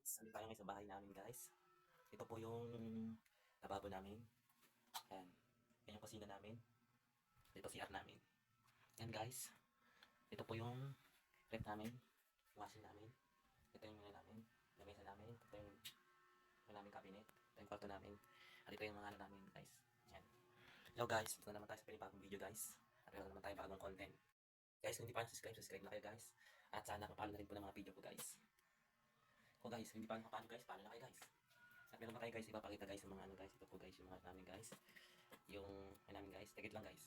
Nandito tayo ngayon sa bahay namin, guys. Ito po yung lababo namin. Yan. Yan yung kusina namin. Dito CR namin. Yan, guys. Ito po yung rep namin. Washing namin. Ito yung muna namin. Yung mesa namin. Ito yung namin cabinet. Ito yung kwarto namin. At ito yung mga ano namin, guys. Yan. Hello, guys. Ito na naman tayo sa panibagong video, guys. At meron naman tayo bagong content. Guys, kung hindi pa subscribe na kayo, guys. At sana kapalo na rin po ng mga video ko, guys. Kung guys, hindi pa nakapalo, guys, paano na kayo, guys? At meron pa tayo, guys, ipapakita, guys, yung mga ano, guys. Ito po, guys, yung mga namin, guys. Yung ano namin, guys. Tikit lang, guys.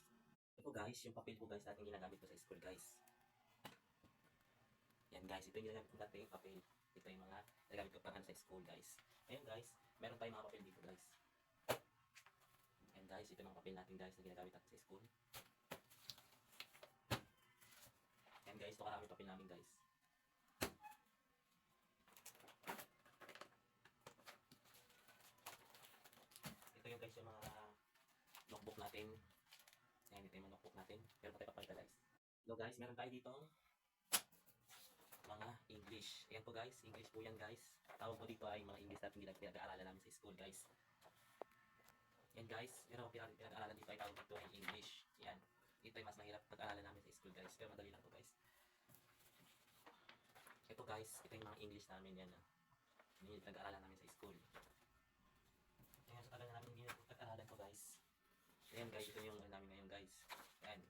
Ito po, guys, yung papel po, guys, natin ginagamit po sa school, guys. Yan, guys, ito yung ginagamit po natin yung papel. Ito yung mga ginagamit ko pang sa school, guys. Ngayon, guys, meron tayong mga papel dito, guys. Yan, guys, ito yung mga papel natin, guys, na ginagamit natin sa school. Yan, guys, ito karami papel namin, guys. Ito yung, guys, yung mga notebook natin. Yan, ito yung mga notebook natin. Meron pa tayo papalita, guys. Hello, guys, meron tayo dito mga English. Ayan po, guys, English po yan, guys. Tawag po dito ay mga English natin pinag-aaralan namin sa school, guys. Yan, guys, meron po pinag-aaralan dito ay tawag dito ay English. Yan. Ito ay mas mahirap pag-aaralan namin sa school, guys. Pero madali lang po, guys. Ito, guys, ito yung mga English namin, yan. Yan yung pinag-aaralan namin sa school. Ayan, sa tagal na namin hindi pinag-aaralan ko, guys. Ayan, guys, ito yung namin ngayon, guys. Ayan.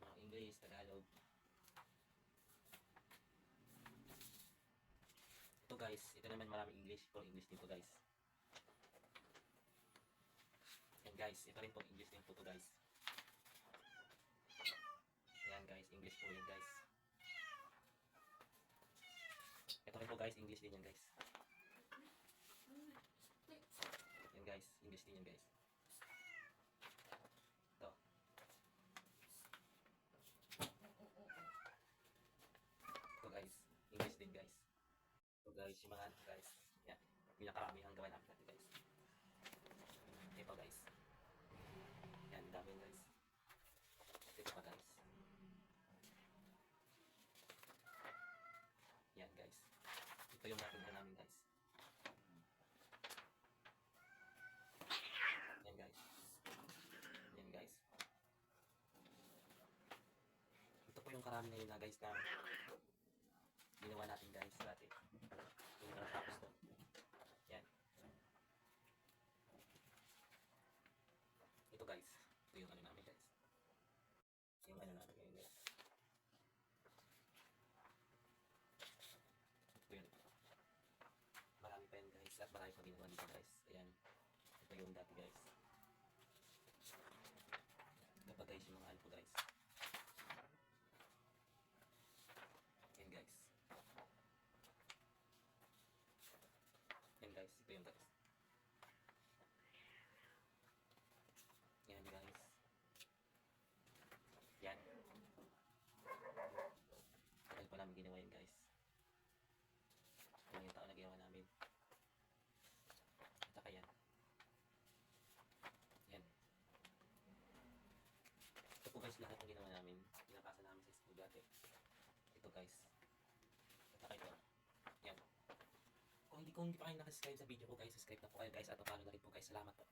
Mga English, Tagalog. Ito, guys, ito naman maraming English. Puro English din po, guys. Ayan, guys, ito rin po English din po to, guys. Ayan, guys, English po yan, guys. Ito rin po, guys, English din yan, guys. Yan, guys, English din yan, guys. Ito. Ito, guys, English din, guys. Ito, guys, yung mga, guys, yan, pinakaramihang gawa namin natin, guys. Ito, guys. Yan, dami, guys. Ito pa, guys. Yan, guys. Ito yung natin namin, guys. Yan, guys. Yan, guys. Ito po yung karami ngayon na, guys, na ginawa natin, guys, dati. Yung natapos to. Yan. Ito, guys. Ito yung ano namin, guys. Yung ano namin ngayon, guys. Ito yun. Marami pa yan, guys. At marami pa ginawa dito, guys. Ayan. Ito yung dati, guys. Ito pa, guys, yung mga ano po, guys. Ayan, guys. Yan, guys. Ito yung, guys. Yan, guys. Yan. Tagal pa namin ginawa yan, guys. Yan yung taon na ginawa namin. At saka yan. Yan. Ito po, guys, lahat ng ginawa namin. Pinapasa namin sa school dati. Ito, guys. At saka ito. Yan. Kung hindi pa kayo nakasubscribe sa video ko, guys, subscribe na po kayo, guys. At follow na rin po, guys. Salamat po.